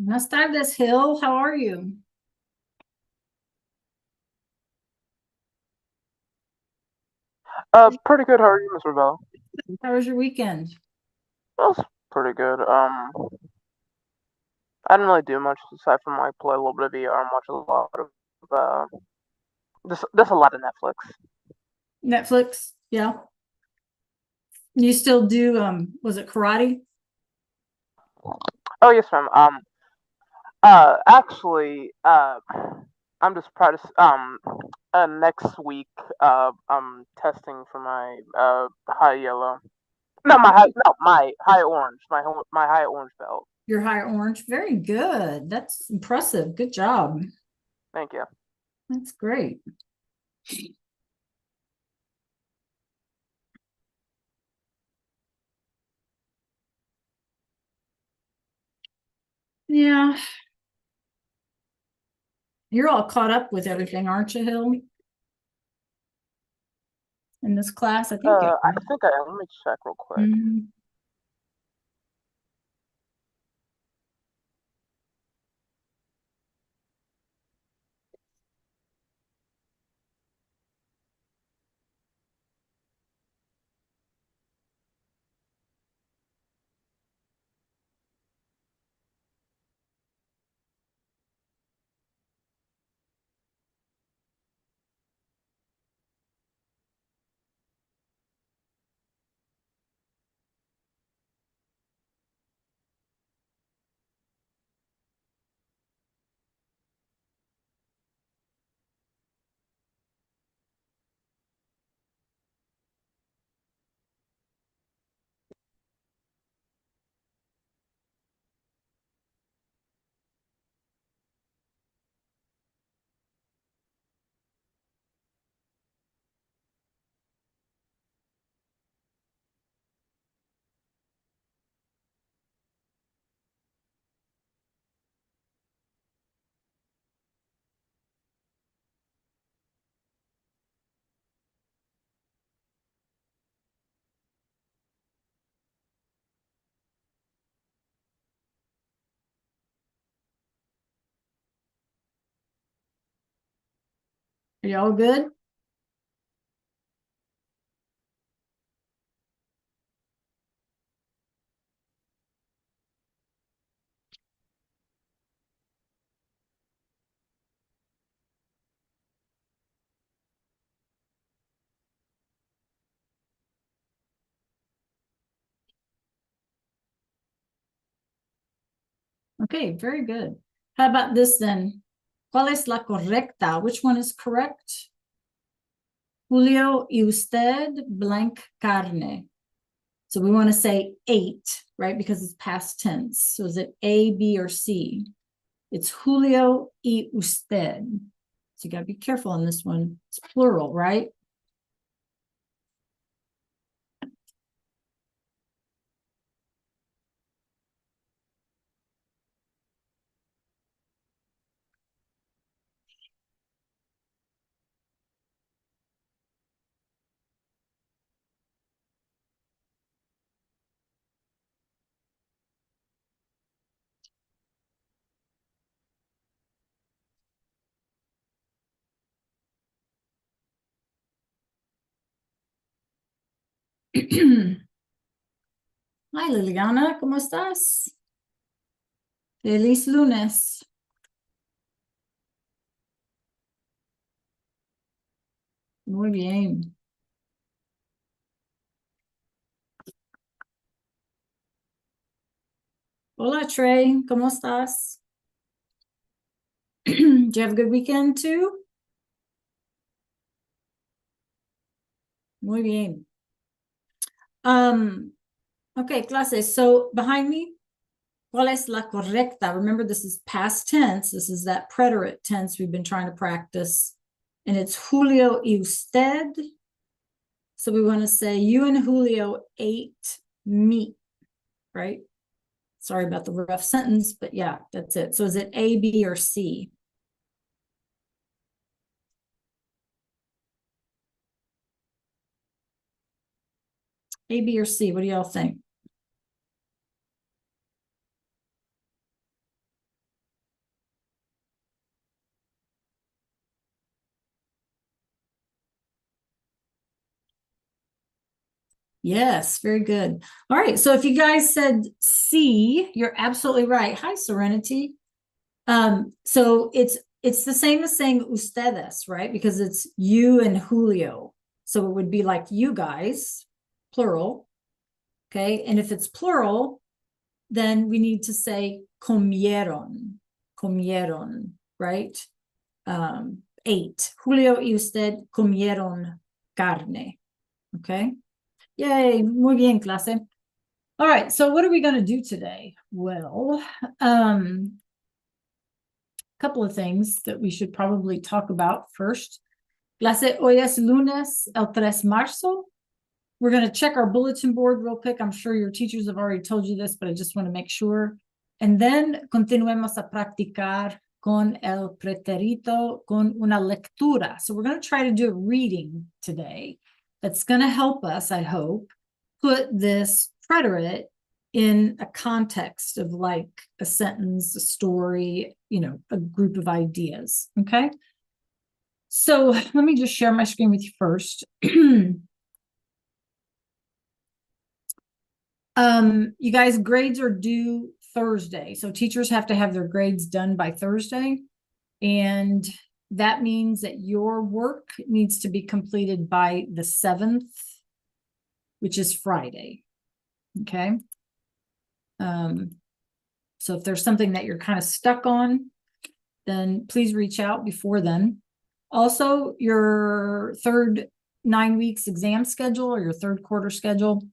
Buenas tardes, Hill. How are you? Pretty good. How are you, Miss Ravel? How was your weekend? That was pretty good. I didn't really do much aside from like play a little bit of VR and watch a lot of just a lot of Netflix. Netflix? Yeah. You still do was it karate? Oh yes, ma'am. Actually, I'm just proud of next week. I'm testing for my high yellow. No, my high orange. My high orange belt. Your higher orange. Very good. That's impressive. Good job. Thank you. That's great. Yeah. You're all caught up with everything, aren't you, Hill? In this class, I think you I are. think I let me check real quick. Mhm. Are you all good? Okay, very good. How about this then? ¿Cuál es la correcta? Which one is correct? Julio y usted blank carne. So we want to say ate, right? Because it's past tense. So is it A, B, or C? It's Julio y usted. So you got to be careful on this one. It's plural, right? Hi, Liliana, ¿cómo estás? Feliz lunes. Muy bien. Hola, Trey, ¿cómo estás? Did you have a good weekend too? Muy bien. Okay, clases. So behind me, ¿cuál es la correcta? Remember, this is past tense. This is that preterite tense we've been trying to practice. And it's Julio y usted. So we want to say you and Julio ate meat, right? Sorry about the rough sentence, but yeah, that's it. So is it A, B, or C? A, B, or C? What do y'all think? Yes, very good. All right, so if you guys said C, you're absolutely right. Hi, Serenity. So it's the same as saying ustedes, right? Because it's you and Julio. So it would be like you guys, plural. Okay, and if it's plural, then we need to say comieron, right? 8. Julio y usted comieron carne. Okay. Yay, muy bien, clase. All right, so what are we going to do today? Well, a couple of things that we should probably talk about first. Clase, hoy es lunes, el 3 marzo. We're going to check our bulletin board real quick. I'm sure your teachers have already told you this, but I just want to make sure. And then continuemos a practicar con el pretérito con una lectura. So we're going to try to do a reading today. That's going to help us, I hope, put this preterite in a context of like a sentence, a story, you know, a group of ideas. Okay. So let me just share my screen with you first. You guys, grades are due Thursday. So teachers have to have their grades done by Thursday. And that means that your work needs to be completed by the 7th, which is Friday. Okay. So if there's something that you're kind of stuck on, then please reach out before then. Also, your third 9 weeks exam schedule or your third quarter schedule.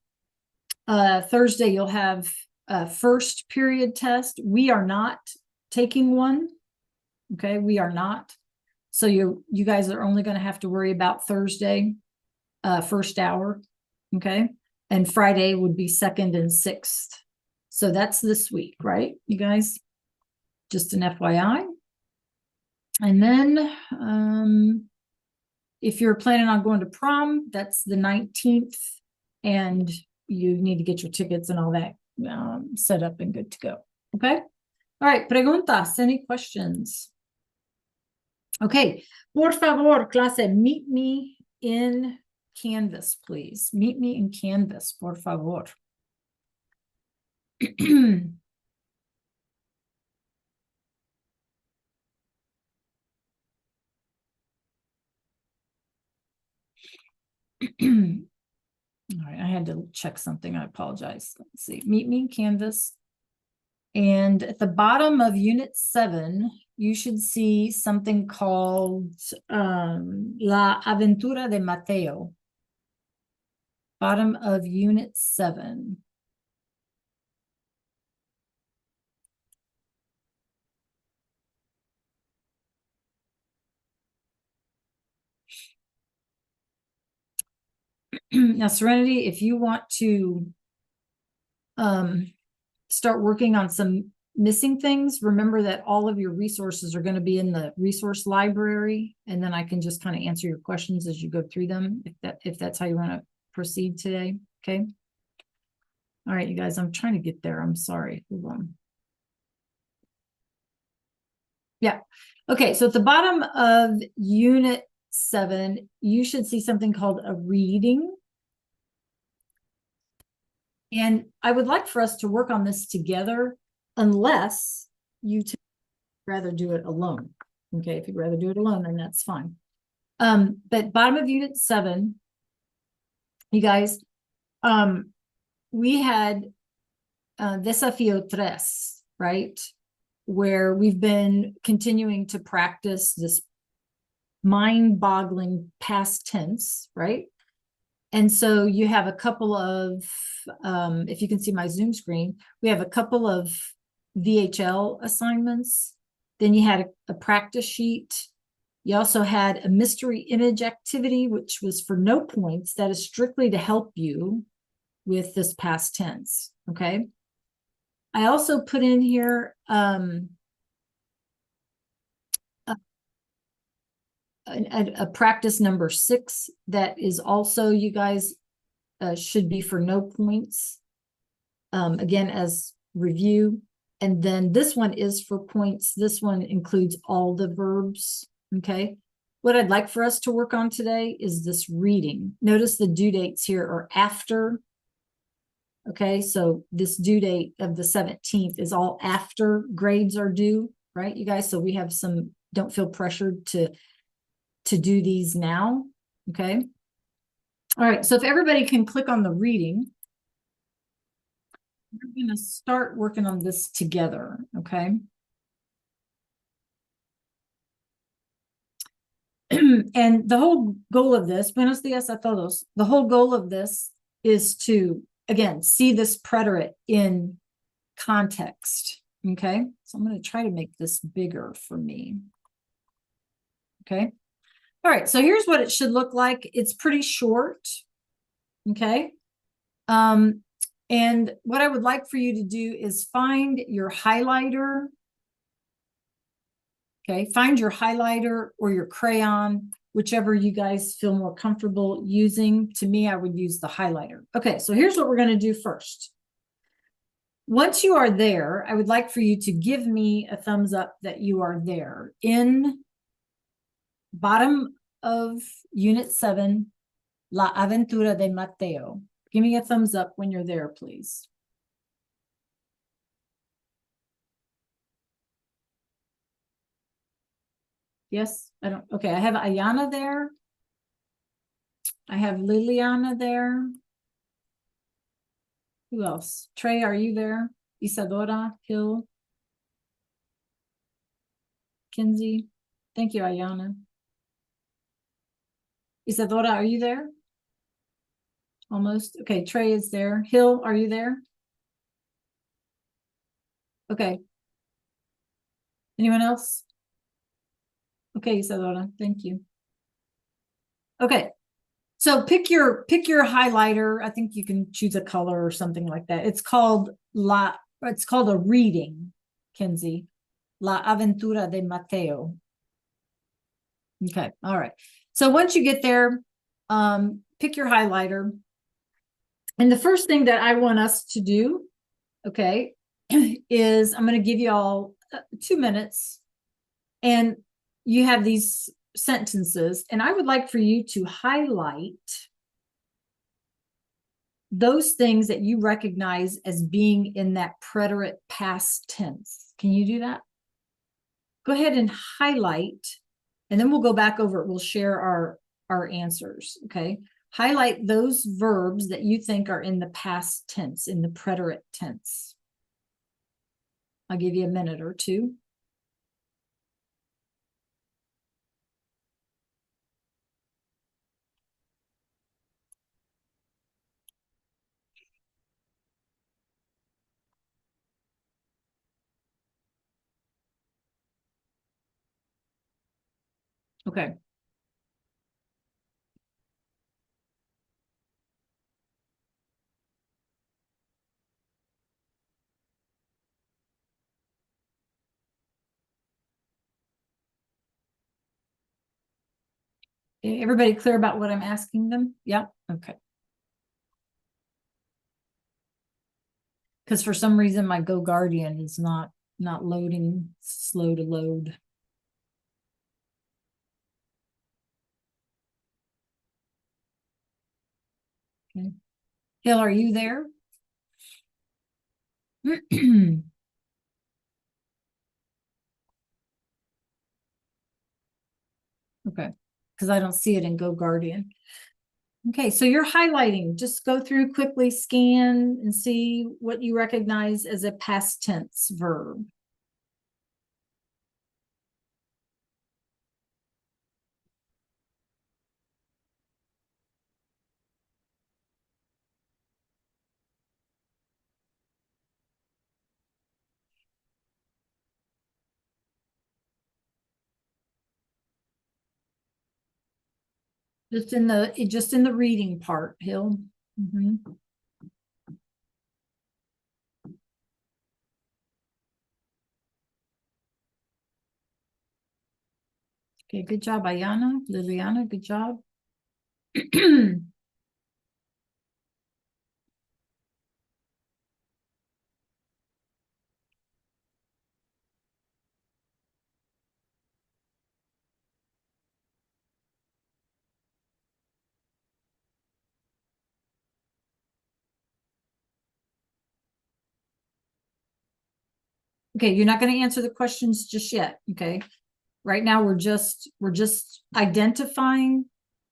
Thursday, you'll have a first period test. We are not taking one. Okay, we are not. So you guys are only going to have to worry about Thursday, first hour. Okay, and Friday would be 2nd and 6th. So that's this week, right, you guys? Just an FYI. And then if you're planning on going to prom, that's the 19th, and you need to get your tickets and all that set up and good to go. Okay. All right. Preguntas, any questions? Okay. Por favor, clase, meet me in Canvas, please. Meet me in Canvas, por favor. All right, I had to check something. I apologize. Let's see. Meet me in Canvas. And at the bottom of Unit 7, you should see something called La Aventura de Mateo. Bottom of Unit 7. Now, Serenity, if you want to start working on some missing things, remember that all of your resources are going to be in the resource library, and then I can just kind of answer your questions as you go through them, if that's how you want to proceed today. Okay. All right, you guys, I'm trying to get there. I'm sorry. Hold on. Yeah. Okay, so at the bottom of Unit 7, you should see something called a reading. And I would like for us to work on this together, unless you rather do it alone. Okay, if you'd rather do it alone, then that's fine. But bottom of Unit 7, you guys, we had Desafío 3, right? Where we've been continuing to practice this mind-boggling past tense, right? And so you have a couple of, if you can see my Zoom screen, we have a couple of VHL assignments. Then you had a practice sheet. You also had a mystery image activity, which was for no points. That is strictly to help you with this past tense, okay? I also put in here a practice number 6 that is also, you guys should be for no points, again as review. And then this one is for points. This one includes all the verbs, okay? what I'd like for us to work on today is this reading. Notice the due dates here are after. Okay, so this due date of the 17th is all after grades are due, right, you guys? So we have some, don't feel pressured to do these now, okay? All right, so if everybody can click on the reading, we're gonna start working on this together, okay? And the whole goal of this, buenos dias a todos, the whole goal of this is to, again, see this preterite in context, okay? So I'm going to try to make this bigger for me, okay? All right, so here's what it should look like. It's pretty short, okay? And what I would like for you to do is find your highlighter. Okay, find your highlighter or your crayon, whichever you guys feel more comfortable using. To me, I would use the highlighter. Okay, so here's what we're going to do first. Once you are there, I would like for you to give me a thumbs up that you are there. In bottom of Unit 7, La Aventura de Mateo. Give me a thumbs up when you're there, please. Yes, I don't, okay, I have Ayana there. I have Liliana there. Who else? Trey, are you there? Isadora, Hill, Kinsey. Thank you, Ayana. Isadora, are you there? Almost. Okay, Trey is there. Hill, are you there? Okay. Anyone else? Okay, Isadora, thank you. Okay, so pick your highlighter. I think you can choose a color or something like that. It's called a reading, Kenzie. La Aventura de Mateo. Okay, all right. So once you get there, pick your highlighter. And the first thing that I want us to do, okay, is I'm going to give you all 2 minutes, and you have these sentences, and I would like for you to highlight those things that you recognize as being in that preterite past tense. Can you do that? Go ahead and highlight, and then we'll go back over it. We'll share our answers, okay? Highlight those verbs that you think are in the past tense, in the preterite tense. I'll give you a minute or two. Okay. Everybody clear about what I'm asking them? Yeah, okay. Because for some reason my Go Guardian is not loading, slow to load. Okay. Hill, are you there? Okay, because I don't see it in Go Guardian. Okay, so you're highlighting. Just go through quickly, scan, and see what you recognize as a past tense verb. Just in the reading part, Hill. Okay, good job, Ayana. Liliana, good job. Okay, you're not going to answer the questions just yet, okay? Right now, we're just identifying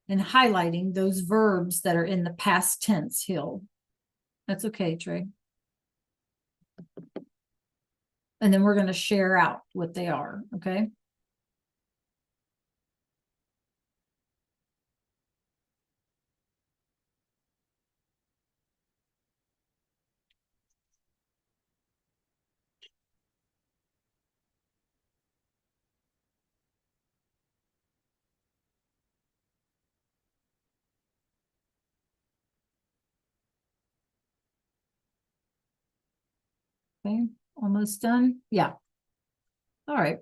and highlighting those verbs that are in the past tense, Hill. That's okay, Trey. And then we're going to share out what they are, okay? Okay, almost done. Yeah. All right.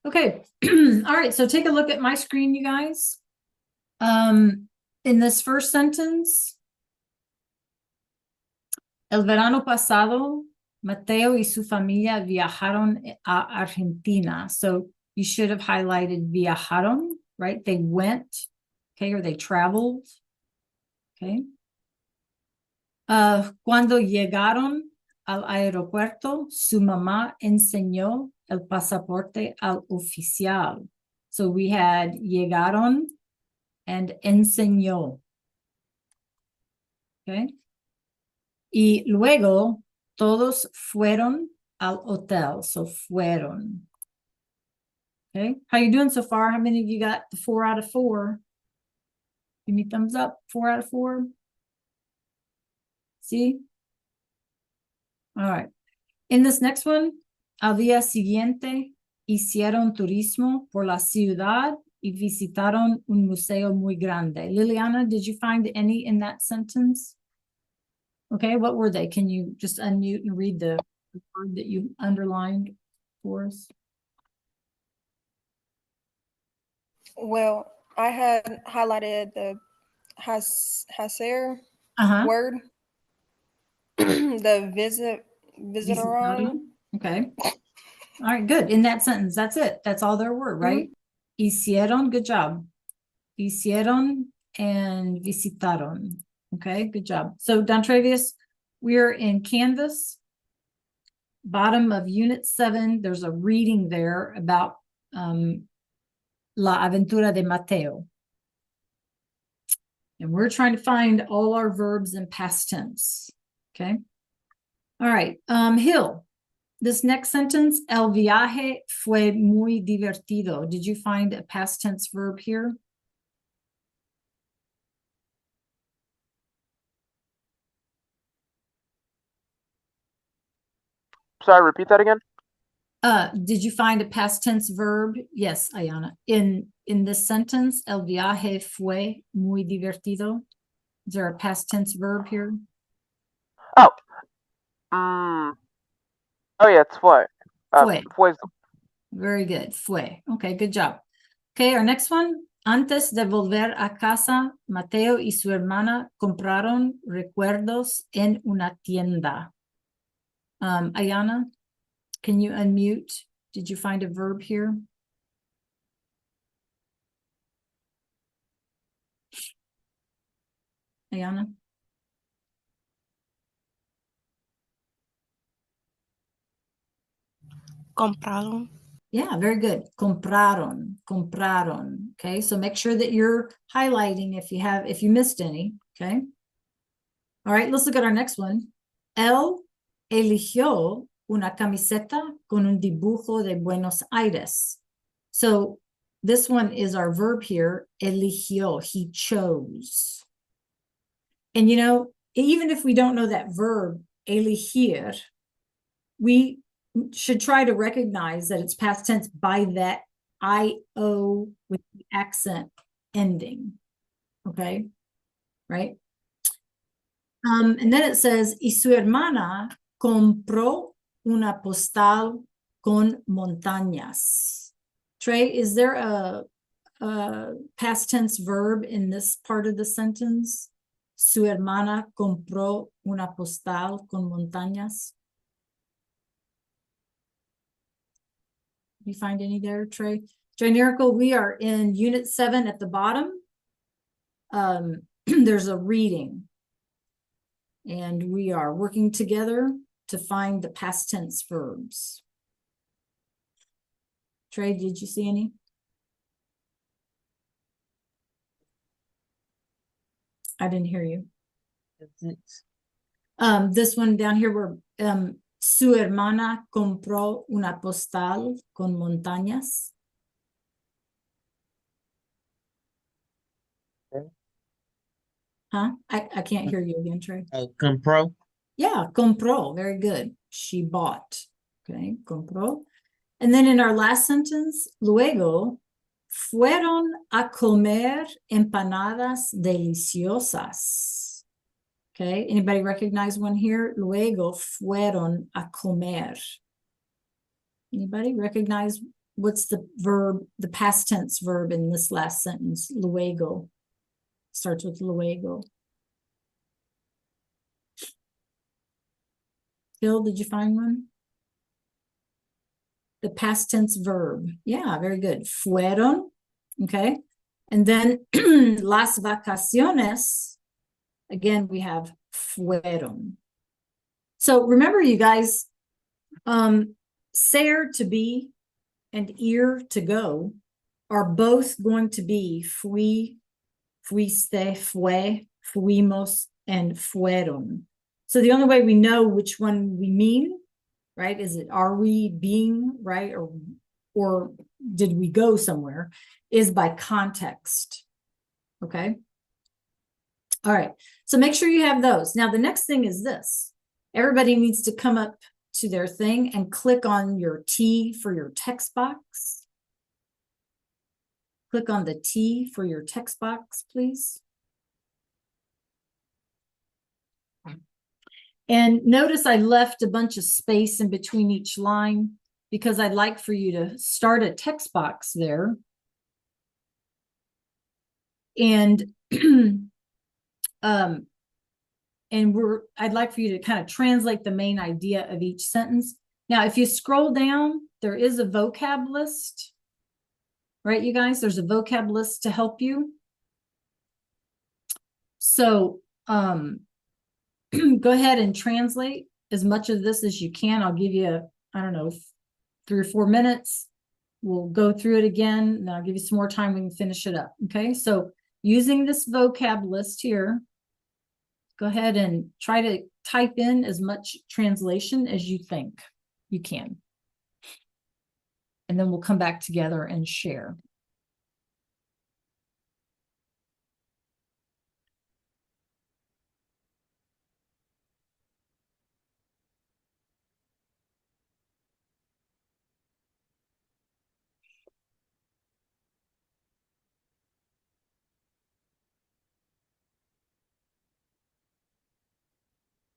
Okay. All right. So take a look at my screen, you guys. In this first sentence, el verano pasado, Mateo y su familia viajaron a Argentina. So you should have highlighted viajaron, right? They went, okay, or they traveled, okay. Cuando llegaron al aeropuerto, su mamá enseñó el pasaporte al oficial. So we had llegaron and enseñó. Okay. Y luego todos fueron al hotel. So fueron. Okay. How you doing so far? How many of you got the 4 out of 4? Give me thumbs up. 4 out of 4. See? All right. In this next one, al día siguiente hicieron turismo por la ciudad y visitaron un museo muy grande. Liliana, did you find any in that sentence? Okay, what were they? Can you just unmute and read the word that you underlined for us? Well, I had highlighted the hacer word, the visitaron. Okay. All right, good. In that sentence, that's it. That's all there were, right? Hicieron, good job. Hicieron and visitaron. Okay, good job. So, Don Travius, we're in Canvas, bottom of Unit 7. There's a reading there about La Aventura de Mateo. And we're trying to find all our verbs in past tense. Okay. All right. Hill, this next sentence, el viaje fue muy divertido. Did you find a past tense verb here? Sorry, repeat that again. Did you find a past tense verb? Yes, Ayana. In this sentence, el viaje fue muy divertido. Is there a past tense verb here? Oh. Oh yeah, it's fue. Fue. Very good. Fue. Okay, good job. Okay, our next one. Antes de volver a casa, Mateo y su hermana compraron recuerdos en una tienda. Ayana, can you unmute? Did you find a verb here? Ayana? Compraron. Yeah, very good. Compraron, compraron. Okay, so make sure that you're highlighting if you missed any. Okay. All right, let's look at our next one. Él eligió una camiseta con un dibujo de Buenos Aires. So this one is our verb here, eligió, he chose. And even if we don't know that verb, elegir, we should try to recognize that it's past tense by that IO with the accent ending. Okay, right? And then it says, y su hermana compró una postal con montañas. Trey, is there a past tense verb in this part of the sentence? Su hermana compró una postal con montañas. You find any there, Trey? Trey Miracle, we are in Unit 7 at the bottom. there's a reading. And we are working together to find the past tense verbs. Trey, did you see any? I didn't hear you. This one down here, where su hermana compró una postal con montañas. Huh? I can't hear you again, Trey. Compró. Yeah, compró. Very good. She bought. Okay, compró. And then in our last sentence, luego fueron a comer empanadas deliciosas. Okay, anybody recognize one here? Luego fueron a comer. Anybody recognize what's the verb, the past tense verb in this last sentence? Luego. Starts with luego. Phil, did you find one? The past tense verb. Yeah, very good. Fueron. Okay. And then las vacaciones. Again, we have fueron. So remember, you guys, ser to be and ir to go are both going to be fui, fuiste, fue, fuimos, and fueron. So the only way we know which one we mean, right, is it, are we being, right, or did we go somewhere, is by context. Okay. All right. So make sure you have those. Now, the next thing is this. Everybody needs to come up to their thing and click on your T for your text box. Click on the T for your text box, please. And notice I left a bunch of space in between each line because I'd like for you to start a text box there. And I'd like for you to kind of translate the main idea of each sentence. Now, if you scroll down, there is a vocab list, right, you guys? There's a vocab list to help you. So go ahead and translate as much of this as you can. I'll give you, I don't know, 3 or 4 minutes. We'll go through it again, and I'll give you some more time. We can finish it up. Okay, so using this vocab list here, go ahead and try to type in as much translation as you think you can. And then we'll come back together and share.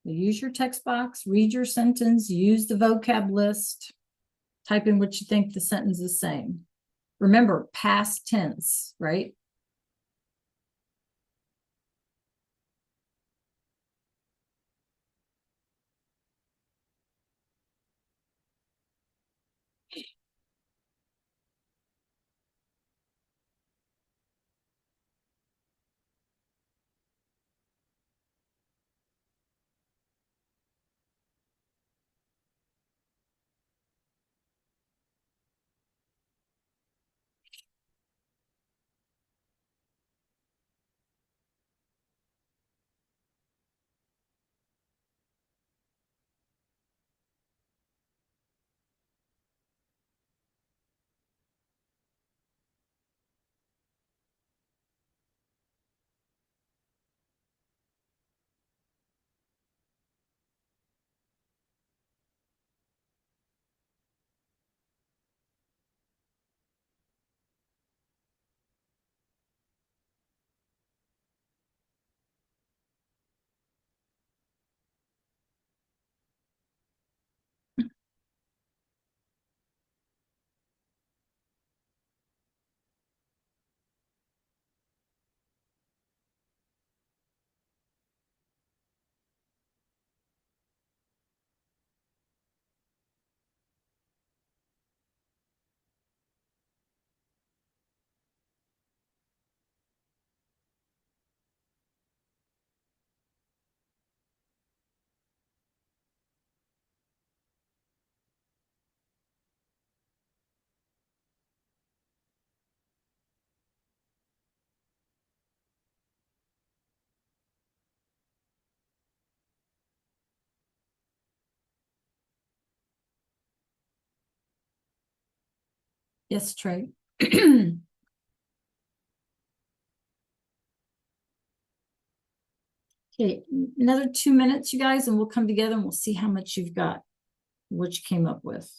Use your text box, read your sentence, use the vocab list, type in what you think the sentence is saying. Remember, past tense, right? Yes, Trey. Okay, another 2 minutes, you guys, and we'll come together and we'll see how much you've got, what you came up with.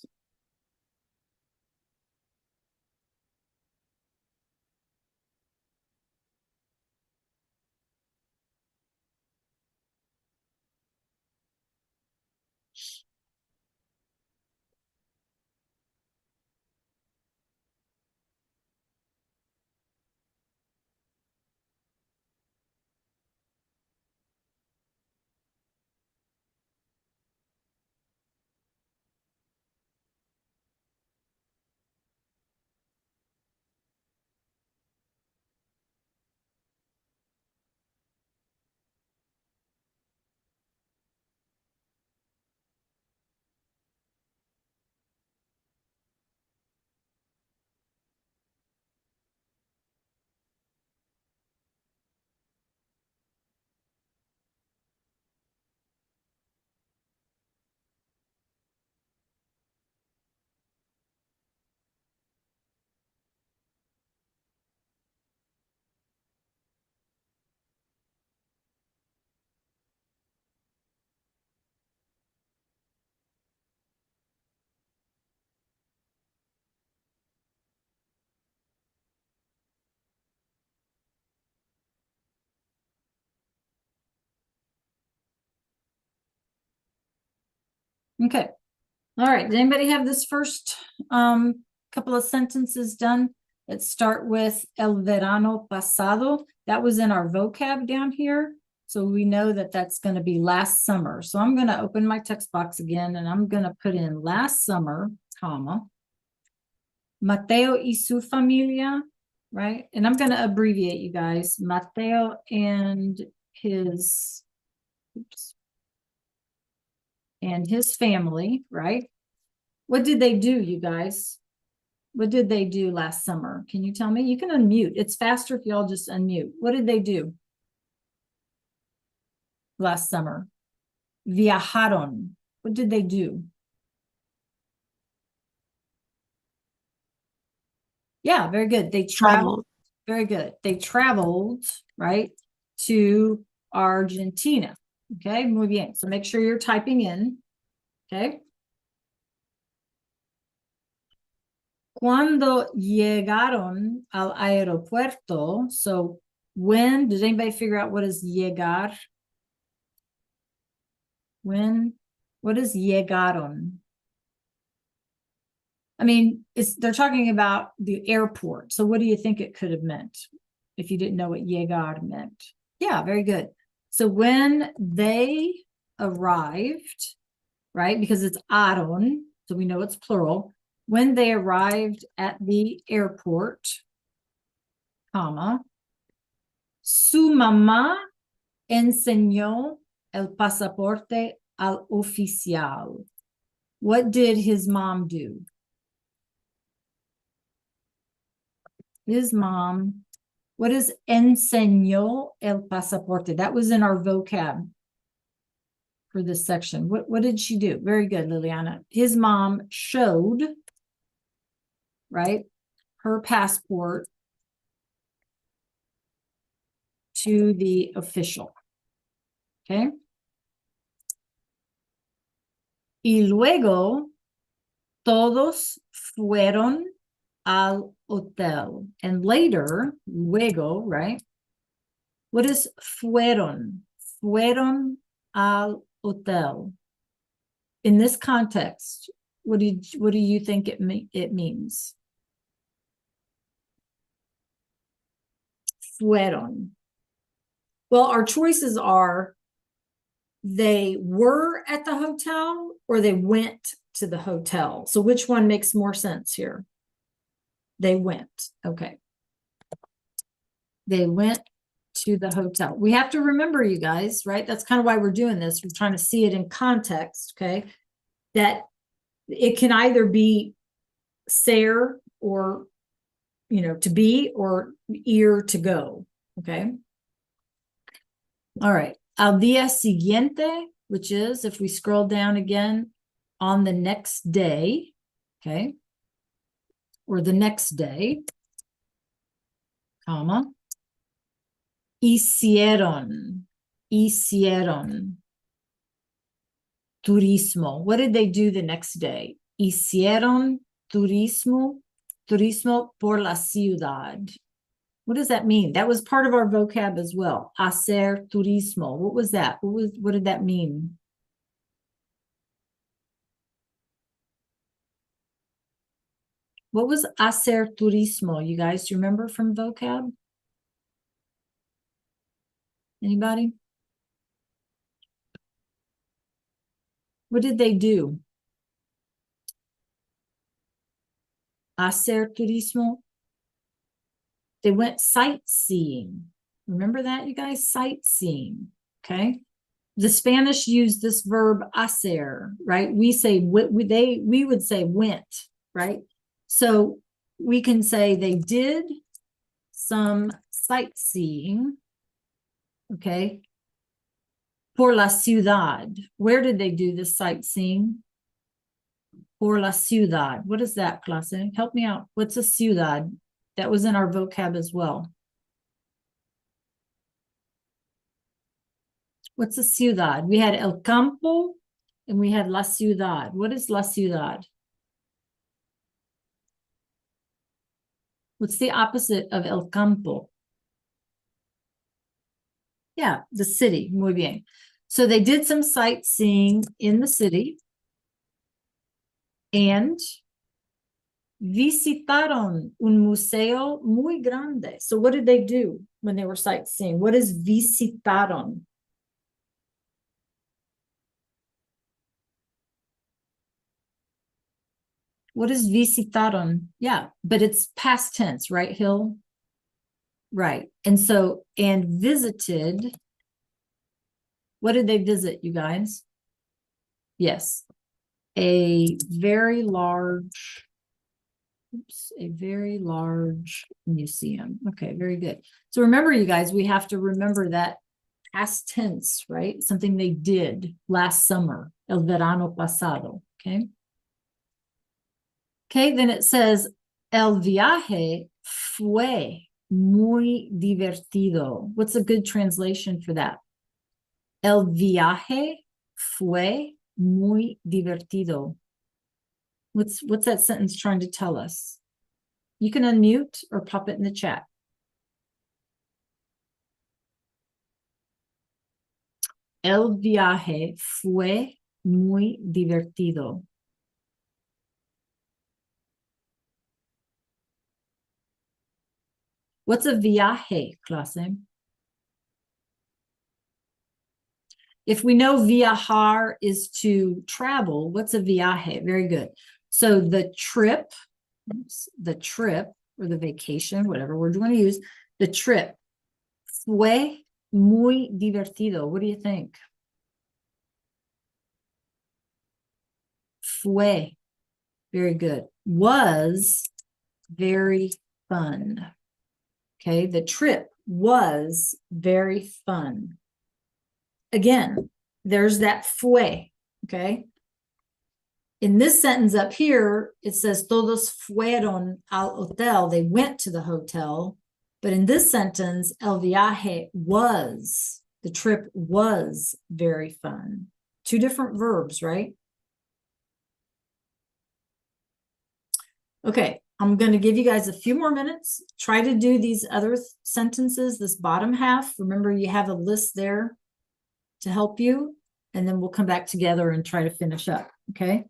Okay. All right. Does anybody have this first couple of sentences done? Let's start with el verano pasado. That was in our vocab down here. So we know that that's going to be last summer. So I'm going to open my text box again and I'm going to put in last summer, comma, Mateo y su familia, right? And I'm going to abbreviate, you guys. Mateo and his, oops, and his family, right? What did they do, you guys? What did they do last summer? Can you tell me? You can unmute. It's faster if y'all just unmute. What did they do last summer? Viajaron. What did they do? Yeah, very good. They traveled. Very good. They traveled, right, to Argentina. Okay, muy bien. So make sure you're typing in. Okay. Cuando llegaron al aeropuerto, so when, did anybody figure out what is llegar? When, what is llegaron? I mean, they're talking about the airport. So what do you think it could have meant if you didn't know what llegar meant? Yeah, very good. So when they arrived, right, because it's aron, so we know it's plural. When they arrived at the airport, comma, su mamá enseñó el pasaporte al oficial. What did his mom do? His mom, what is enseñó el pasaporte? That was in our vocab for this section. What did she do? Very good, Liliana. His mom showed, right, her passport to the official. Okay. Y luego todos fueron al hotel. And later, luego, right? What is fueron? Fueron al hotel. In this context, what do you think it means? Fueron. Well, our choices are they were at the hotel or they went to the hotel. So which one makes more sense here? They went. Okay. They went to the hotel. We have to remember, you guys, right? That's kind of why we're doing this. We're trying to see it in context, okay? That it can either be ser or, to be, or ir to go, okay? All right. Al día siguiente, which is, if we scroll down again, on the next day, okay? or the next day, comma, hicieron, hicieron turismo. What did they do the next day? Hicieron turismo, turismo por la ciudad. What does that mean? That was part of our vocab as well. Hacer turismo. What was that? What did that mean? What was hacer turismo? You guys, do you remember from vocab? Anybody? What did they do? Hacer turismo. They went sightseeing. Remember that, you guys? Sightseeing. Okay. The Spanish use this verb hacer, right? We say we would say went, right? So we can say they did some sightseeing. Okay. Por la ciudad. Where did they do the sightseeing? Por la ciudad. What is that, clase? Help me out. What's a ciudad? That was in our vocab as well. What's a ciudad? We had el campo and we had la ciudad. What is la ciudad? What's the opposite of el campo? Yeah, the city. Muy bien. So they did some sightseeing in the city and visitaron un museo muy grande. So what did they do when they were sightseeing? What is visitaron? What is visitaron? Yeah, but it's past tense, right, Hill? Right. And so, and visited, what did they visit, you guys? Yes. A very large, a very large museum. Okay, very good. So remember, you guys, we have to remember that past tense, right? Something they did last summer, el verano pasado, okay? Okay, then it says, el viaje fue muy divertido. What's a good translation for that? El viaje fue muy divertido. What's that sentence trying to tell us? You can unmute or pop it in the chat. El viaje fue muy divertido. What's a viaje, clase? If we know viajar is to travel, what's a viaje? Very good. So the trip or the vacation, whatever word you want to use, the trip fue muy divertido. What do you think? Fue, very good. Was very fun. Okay, the trip was very fun. Again, there's that fue, okay? In this sentence up here, it says todos fueron al hotel. They went to the hotel. But in this sentence, el viaje was, the trip was very fun. Two different verbs, right? Okay, I'm going to give you guys a few more minutes. Try to do these other sentences, this bottom half. Remember, you have a list there to help you, and then we'll come back together and try to finish up, okay?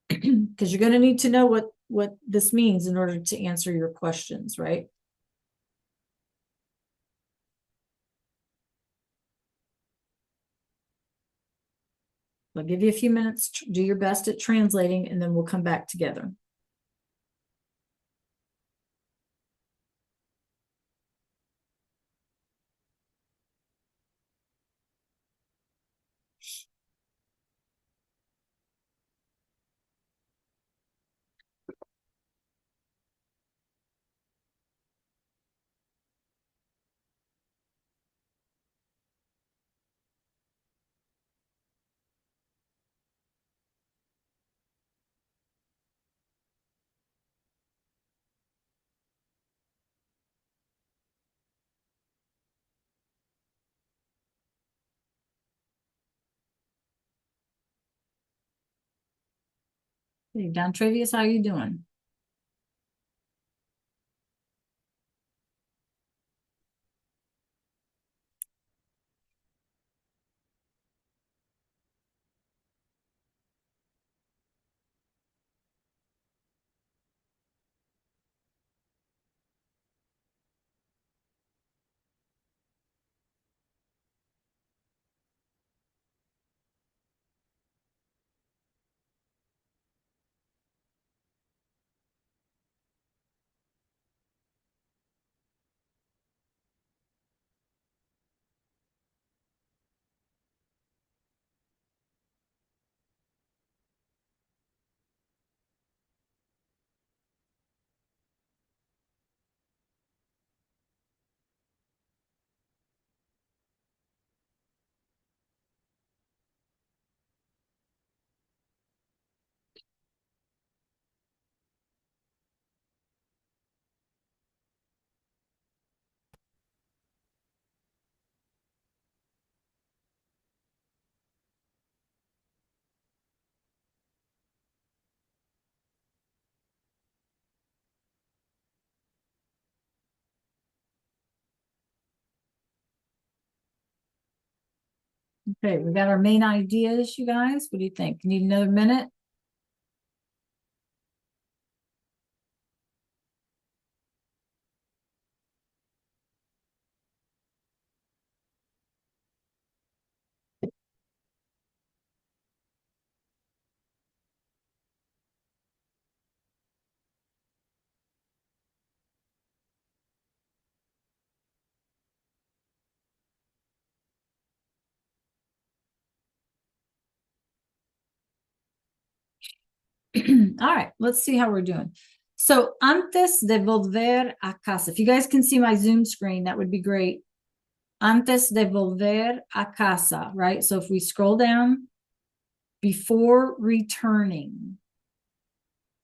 Because you're going to need to know what this means in order to answer your questions, right? I'll give you a few minutes, do your best at translating, and then we'll come back together. Hey, Don Travius, how you doing? Okay, we got our main ideas, you guys. What do you think? Need another minute? All right, let's see how we're doing. So, antes de volver a casa, if you guys can see my Zoom screen, that would be great. Antes de volver a casa, right? So, if we scroll down, before returning,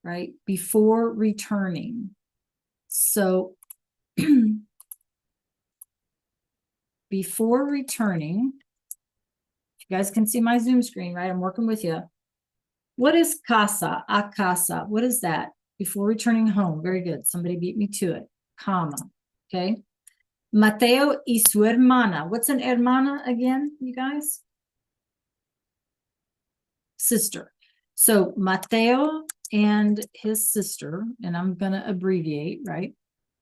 right? Before returning. So, before returning, if you guys can see my Zoom screen, right? I'm working with you. What is casa? A casa. What is that? Before returning home. Very good. Somebody beat me to it. Comma. Okay. Mateo y su hermana. What's an hermana again, you guys? Sister. So Mateo and his sister, and I'm going to abbreviate, right?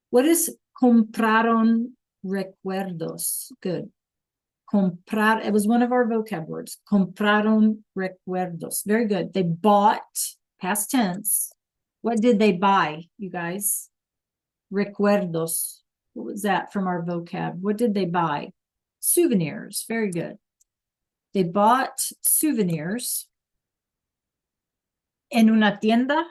What is compraron recuerdos? Good. Comprar, it was one of our vocab words. Compraron recuerdos. Very good. They bought, past tense. What did they buy, you guys? Recuerdos. What was that from our vocab? What did they buy? Souvenirs. Very good. They bought souvenirs en una tienda.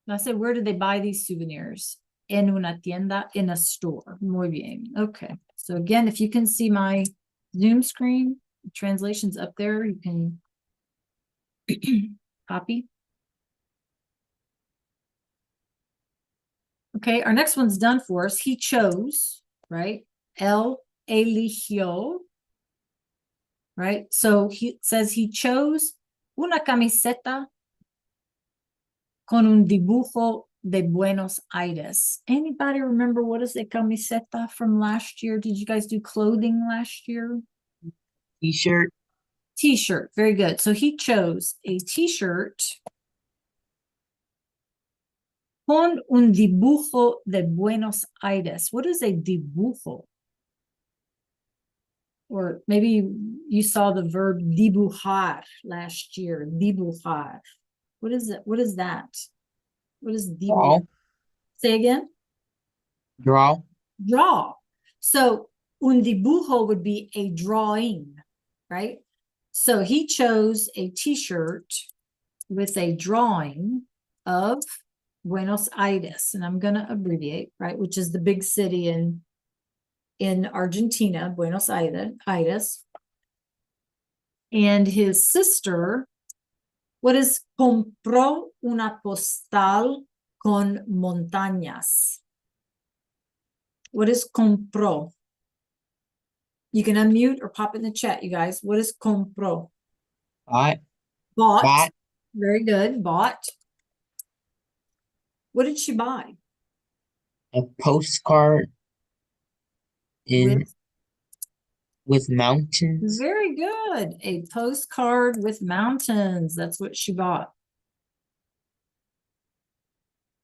I said, where did they buy these souvenirs? En una tienda, in a store. Muy bien. Okay. So again, if you can see my Zoom screen, the translation's up there. You can copy. Okay, our next one's done for us. He chose, right? Él eligió, right? So he says he chose una camiseta con un dibujo de Buenos Aires. Anybody remember what is a camiseta from last year? Did you guys do clothing last year? T-shirt. T-shirt. Very good. So he chose a T-shirt con un dibujo de Buenos Aires. What is a dibujo? Or maybe you saw the verb dibujar last year. Dibujar. What is it? What is that? What is dibujar? Draw. Say again. Draw. Draw. So un dibujo would be a drawing, right? So he chose a T-shirt with a drawing of Buenos Aires, and I'm going to abbreviate, right? Which is the big city in Argentina, Buenos Aires. And his sister, what is compró una postal con montañas? What is compró? You can unmute or pop in the chat, you guys. What is compró? Bought. Bought. Bought. Very good. Bought. What did she buy? A postcard in with mountains. Very good. A postcard with mountains. That's what she bought.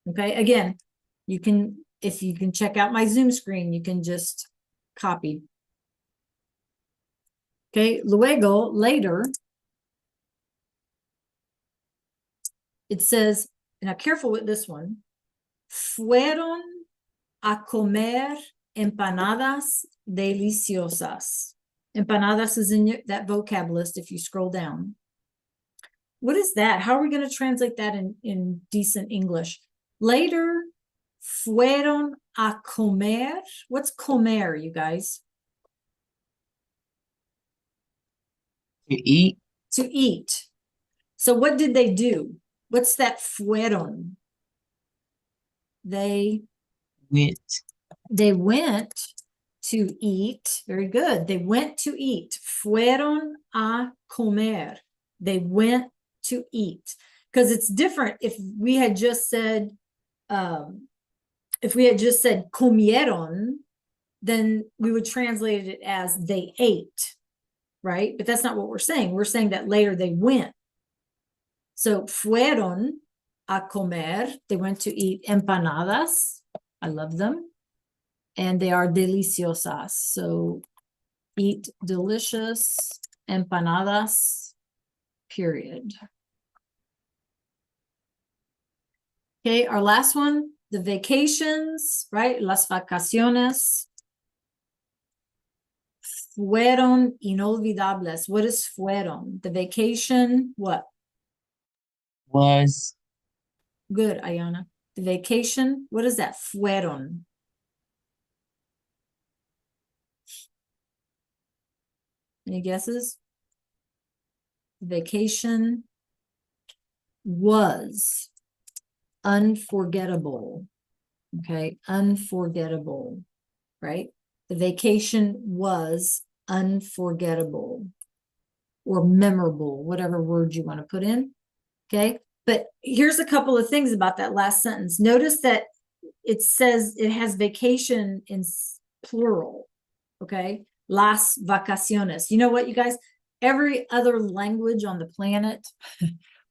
Okay, again, you can, if you can check out my Zoom screen, you can just copy. Okay, luego, later, it says, now careful with this one, fueron a comer empanadas deliciosas. Empanadas is in that vocab list if you scroll down. What is that? How are we going to translate that in decent English? Later, fueron a comer. What's comer, you guys? To eat. To eat. So what did they do? What's that fueron? They went to eat. Very good. They went to eat. Fueron a comer. They went to eat. Because it's different if we had just said, comieron, then we would translate it as they ate, right? But that's not what we're saying. We're saying that later they went. So fueron a comer. They went to eat empanadas. I love them. And they are deliciosas. So eat delicious empanadas, period. Okay, our last one, the vacations, right? Las vacaciones fueron inolvidables. What is fueron? The vacation, what? Was. Good, Ayana. The vacation, what is that? Fueron. Any guesses? Vacation was unforgettable. Okay, unforgettable, right? The vacation was unforgettable or memorable, whatever word you want to put in. Okay, but here's a couple of things about that last sentence. Notice that it says it has vacation in plural. Okay, las vacaciones. You know what, you guys? Every other language on the planet,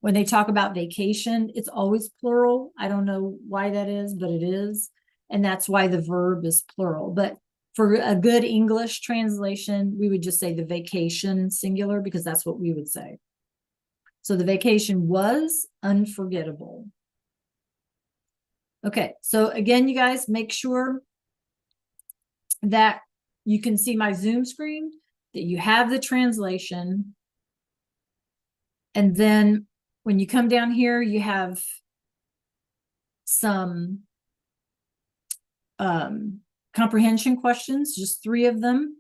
when they talk about vacation, it's always plural. I don't know why that is, but it is. And that's why the verb is plural. But for a good English translation, we would just say the vacation singular because that's what we would say. So the vacation was unforgettable. Okay, so again, you guys, make sure that you can see my Zoom screen, that you have the translation. And then when you come down here, you have some comprehension questions, just 3 of them,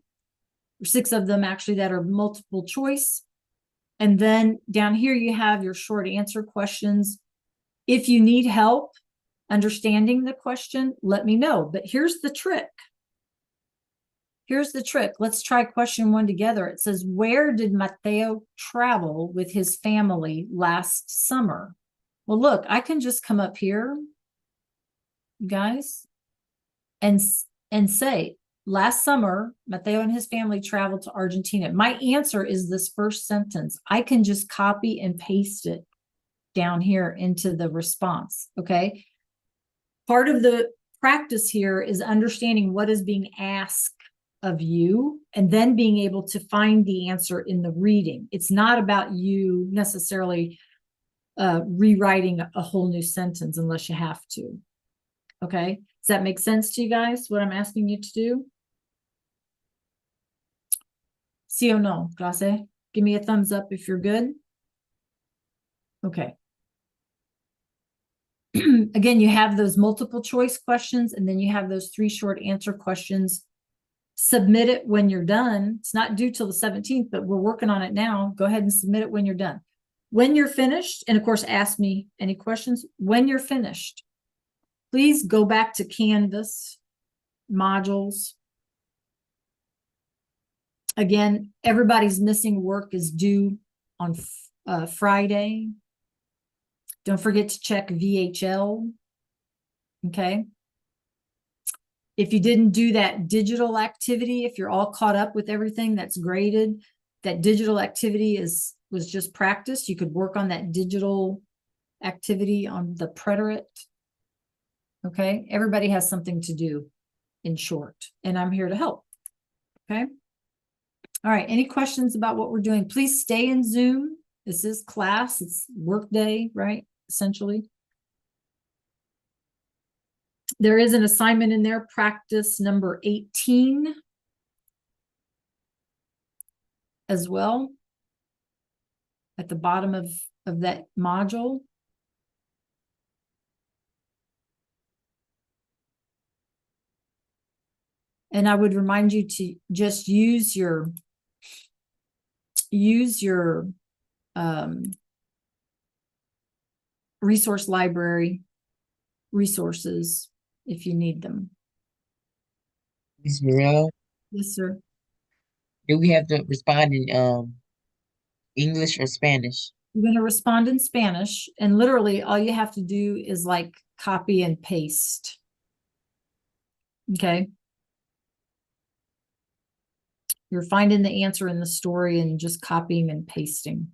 or 6 of them actually, that are multiple choice. And then down here, you have your short answer questions. If you need help understanding the question, let me know. But here's the trick. Here's the trick. Let's try question 1 together. It says, where did Mateo travel with his family last summer? Well, look, I can just come up here, guys, and say, last summer, Mateo and his family traveled to Argentina. My answer is this first sentence. I can just copy and paste it down here into the response, okay? Part of the practice here is understanding what is being asked of you and then being able to find the answer in the reading. It's not about you necessarily rewriting a whole new sentence unless you have to. Okay, does that make sense to you guys, what I'm asking you to do? Sí o no, clase? Give me a thumbs up if you're good. Okay. Again, you have those multiple choice questions, and then you have those 3 short answer questions. Submit it when you're done. It's not due till the 17th, but we're working on it now. Go ahead and submit it when you're done. When you're finished, and of course, ask me any questions. When you're finished, please go back to Canvas, modules. Again, everybody's missing work is due on Friday. Don't forget to check VHL. Okay. If you didn't do that digital activity, if you're all caught up with everything that's graded, that digital activity was just practice. You could work on that digital activity on the preterite. Okay. Everybody has something to do, in short, and I'm here to help. Okay. All right. Any questions about what we're doing? Please stay in Zoom. This is class. It's work day, right? Essentially. There is an assignment in there, practice number 18 as well, at the bottom of that module. And I would remind you to just use your resource library resources if you need them. Ms. Morello, Yes, sir. do we have to respond in English or Spanish? You're going to respond in Spanish, and literally all you have to do is like copy and paste. Okay. You're finding the answer in the story and just copying and pasting.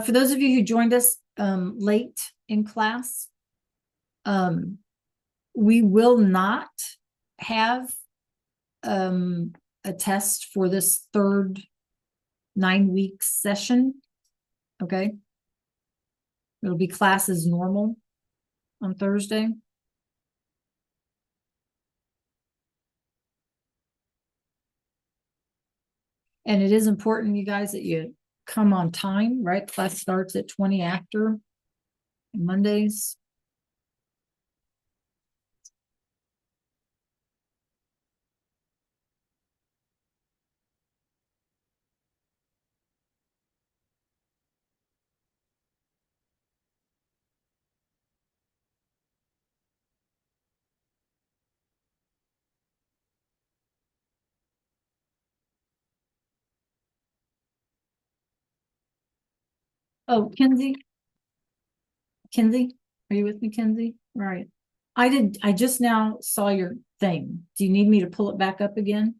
For those of you who joined us late in class, we will not have a test for this third 9-week session. Okay. It'll be class as normal on Thursday. And it is important, you guys, that you come on time, right? Class starts at 20 after Mondays. Oh, Kenzie, are you with me, Kenzie? Right. I just now saw your thing. Do you need me to pull it back up again?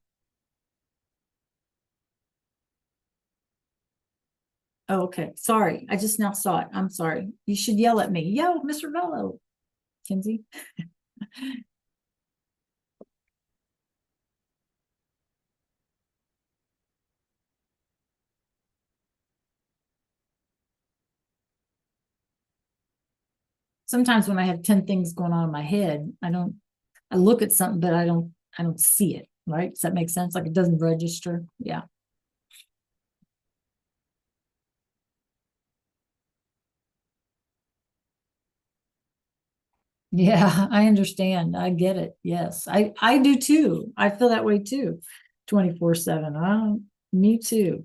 Oh, okay. Sorry. I just now saw it. I'm sorry. You should yell at me. Yo, Mr. Mello. Kenzie. Sometimes when I have 10 things going on in my head, I look at something, but I don't see it, right? Does that make sense? Like it doesn't register. Yeah. Yeah, I understand. I get it. Yes. I do too. I feel that way too. 24/7. Me too.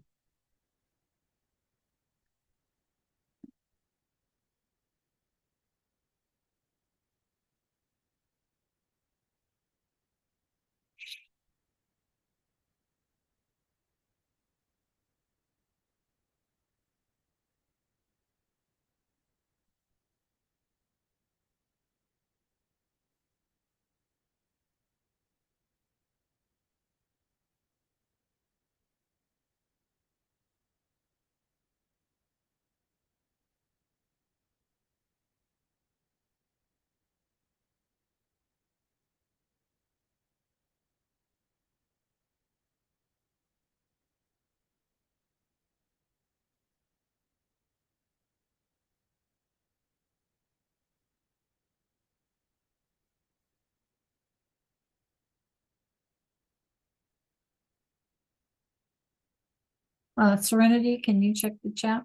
Serenity, can you check the chat?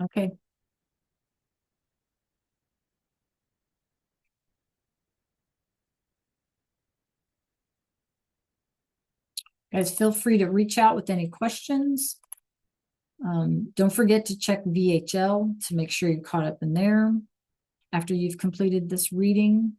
Okay. Guys, feel free to reach out with any questions. Don't forget to check VHL to make sure you're caught up in there after you've completed this reading.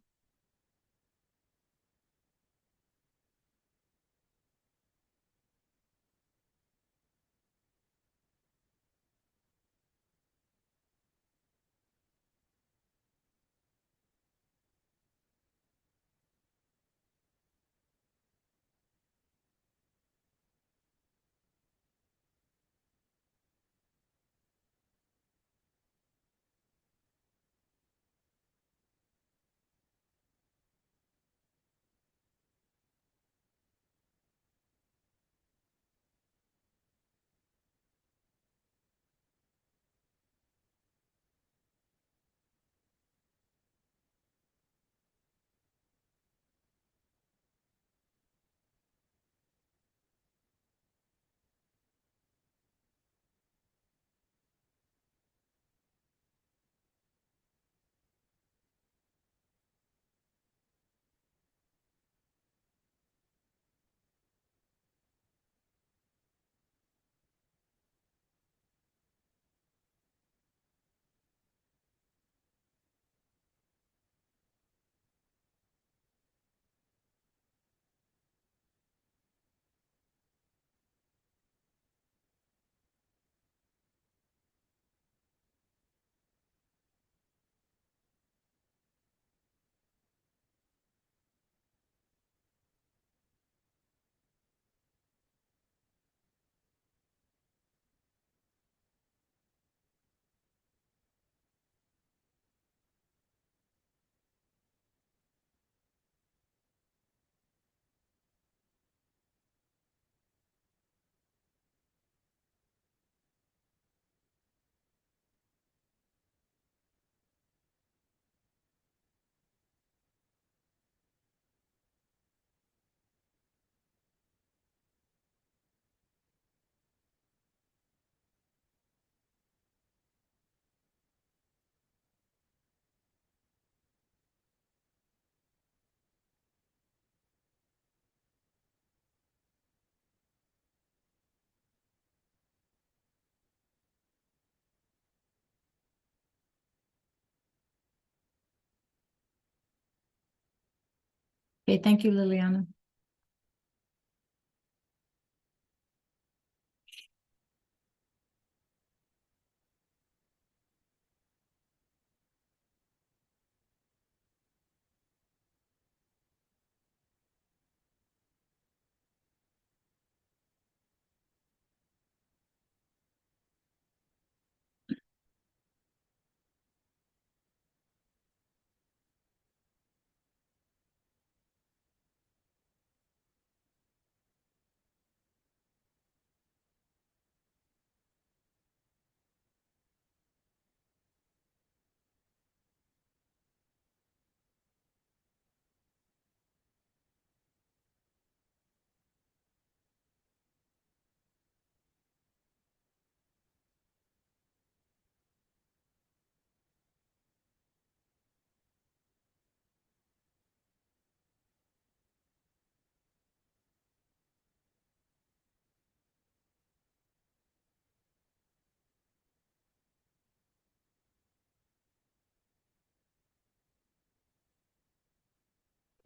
Okay, thank you, Liliana.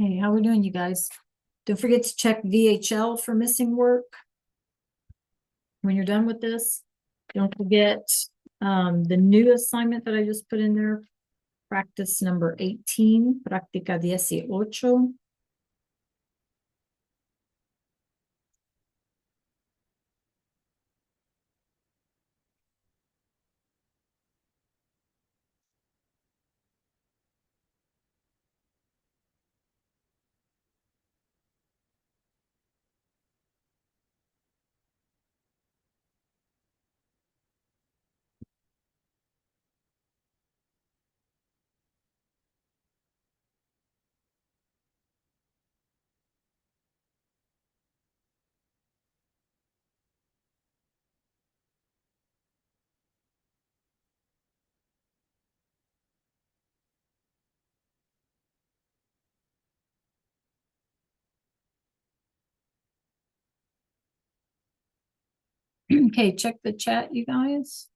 Hey, how we doing, you guys? Don't forget to check VHL for missing work. When you're done with this, don't forget the new assignment that I just put in there. Practice number 18, práctica 18. Okay, check the chat, you guys.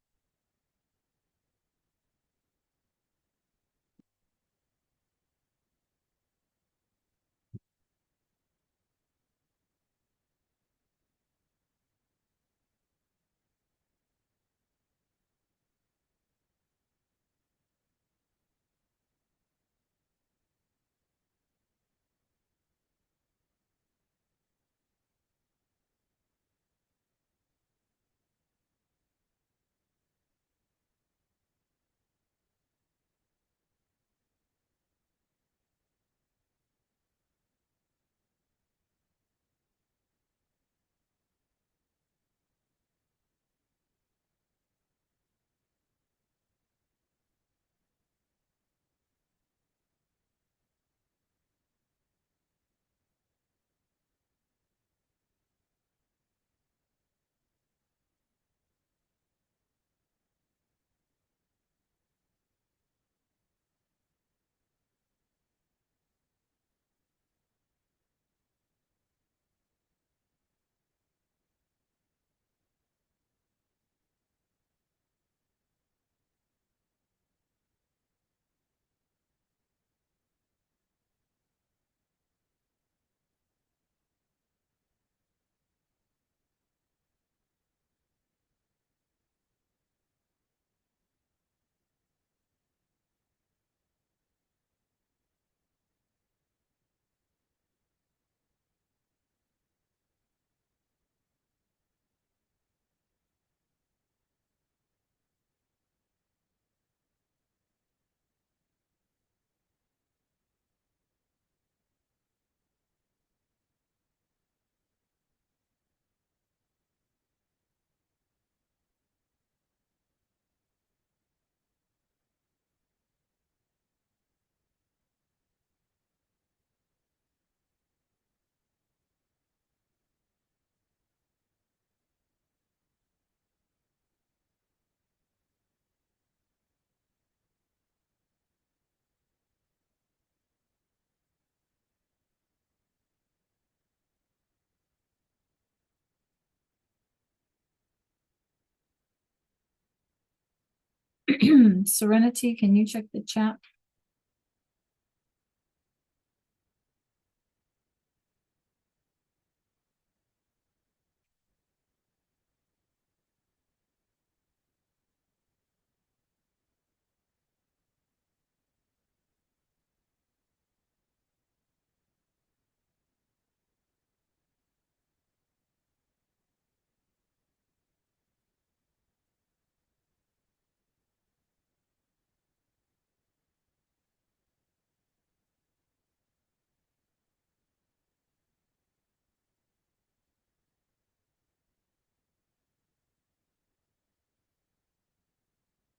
Serenity, can you check the chat?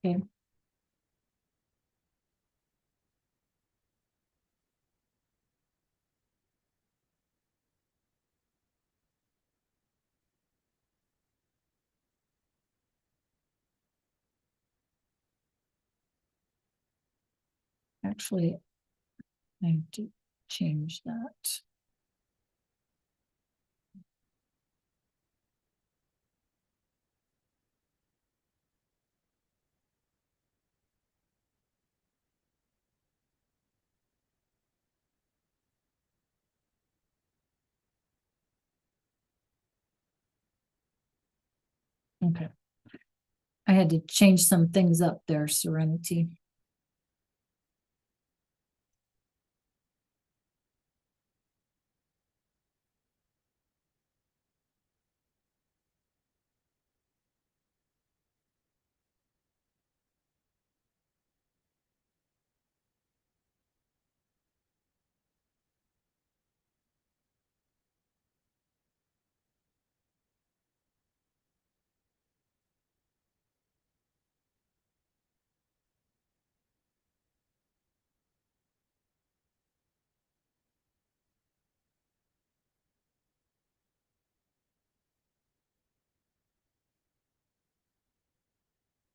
Okay. Actually, I have to change that. Okay. I had to change some things up there, Serenity.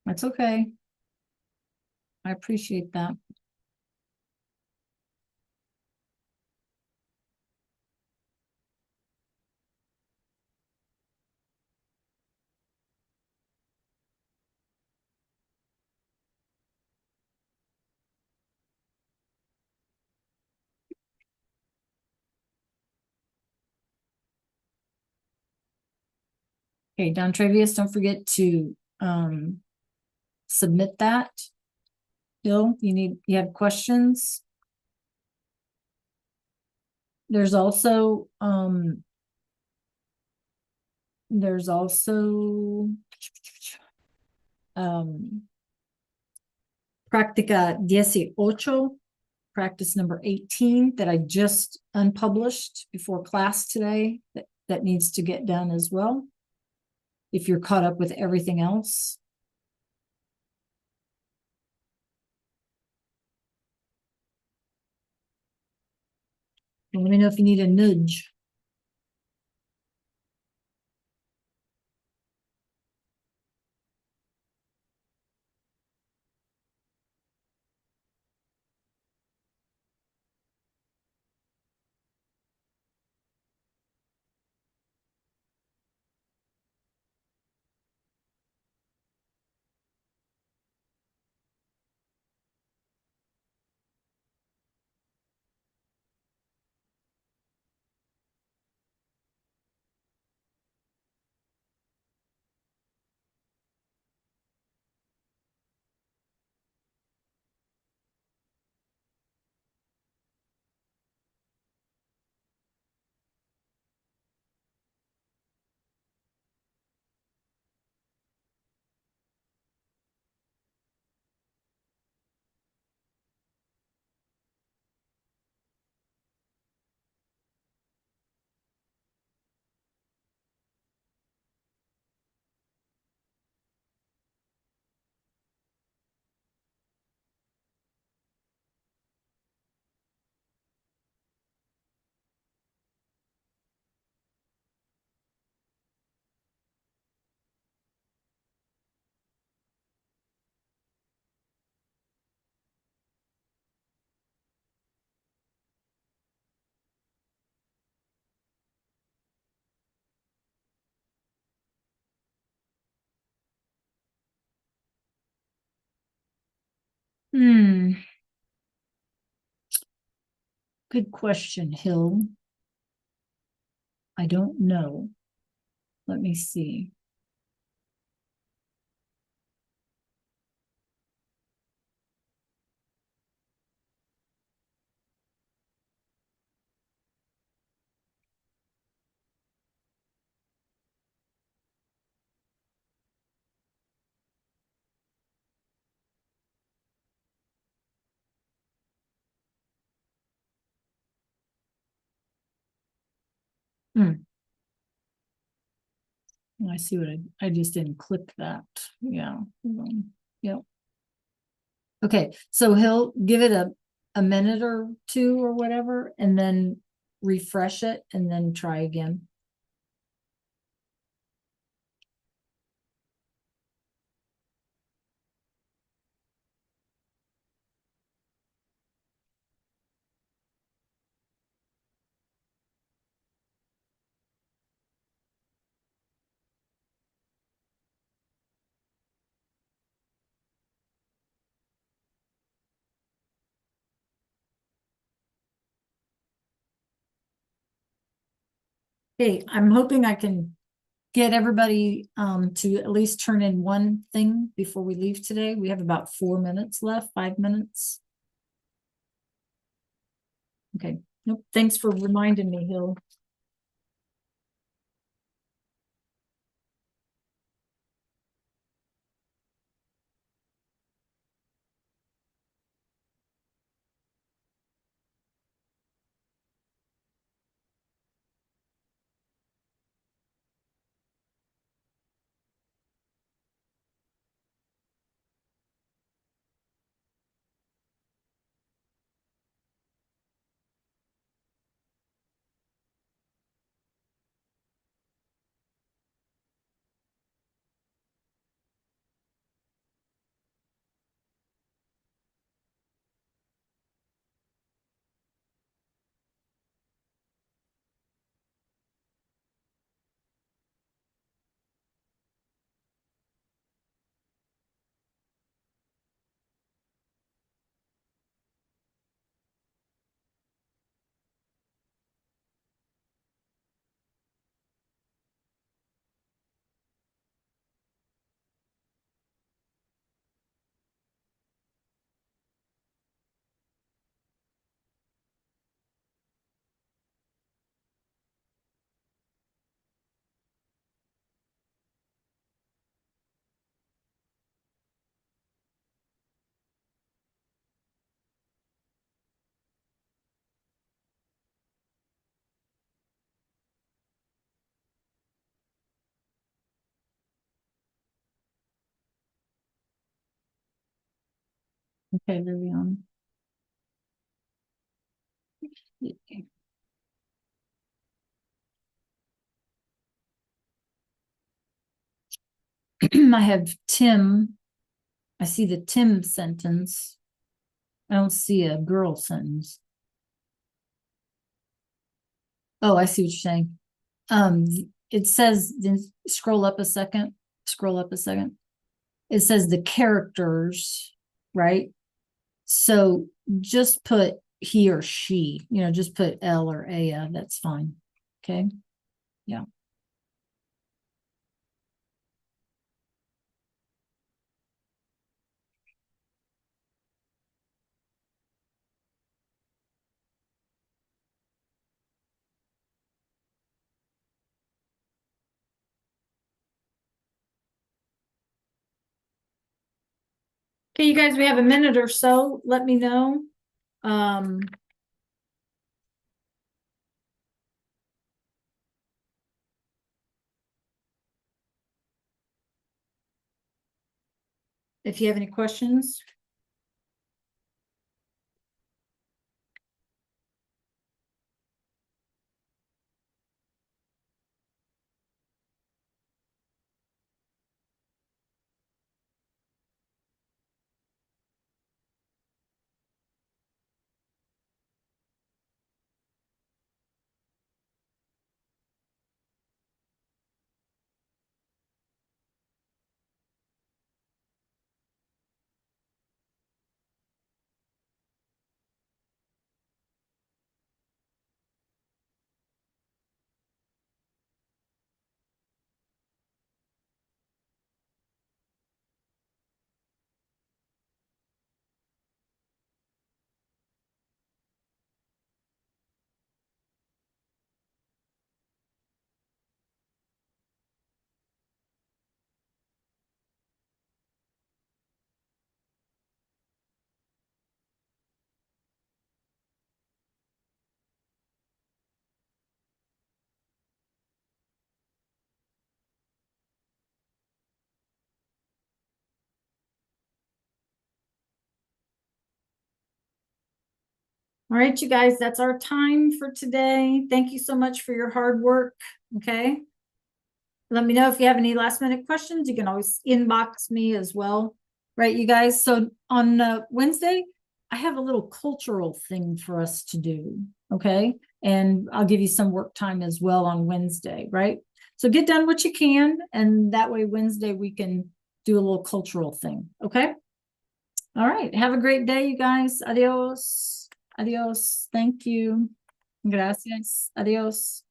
That's okay. I appreciate that. Okay, Don Travius, don't forget to submit that. Bill, you have questions? There's also Práctica 18, practice number 18 that I just unpublished before class today that needs to get done as well. If you're caught up with everything else. Let me know if you need a nudge. Good question, Hill. I don't know. Let me see. I see what I just didn't click that. Yeah. Yep. Okay, so he'll give it a minute or two or whatever, and then refresh it and then try again. Hey, I'm hoping I can get everybody to at least turn in one thing before we leave today. We have about 4 minutes left, 5 minutes. Okay, nope, thanks for reminding me, Hill. Okay, Vivian. I have Tim. I see the Tim sentence. I don't see a girl sentence. Oh, I see what you're saying. It says, then scroll up a second. Scroll up a second. It says the characters, right? So just put he or she, just put L or Aya, that's fine. Okay. Yeah. Okay, you guys, we have a minute or so. Let me know. If you have any questions. All right, you guys, that's our time for today. Thank you so much for your hard work. Okay. Let me know if you have any last minute questions. You can always inbox me as well. Right, you guys. So on Wednesday, I have a little cultural thing for us to do. Okay. And I'll give you some work time as well on Wednesday. Right. So get done what you can. And that way, Wednesday, we can do a little cultural thing. Okay. All right. Have a great day, you guys. Adios. Adios. Thank you. Gracias. Adios.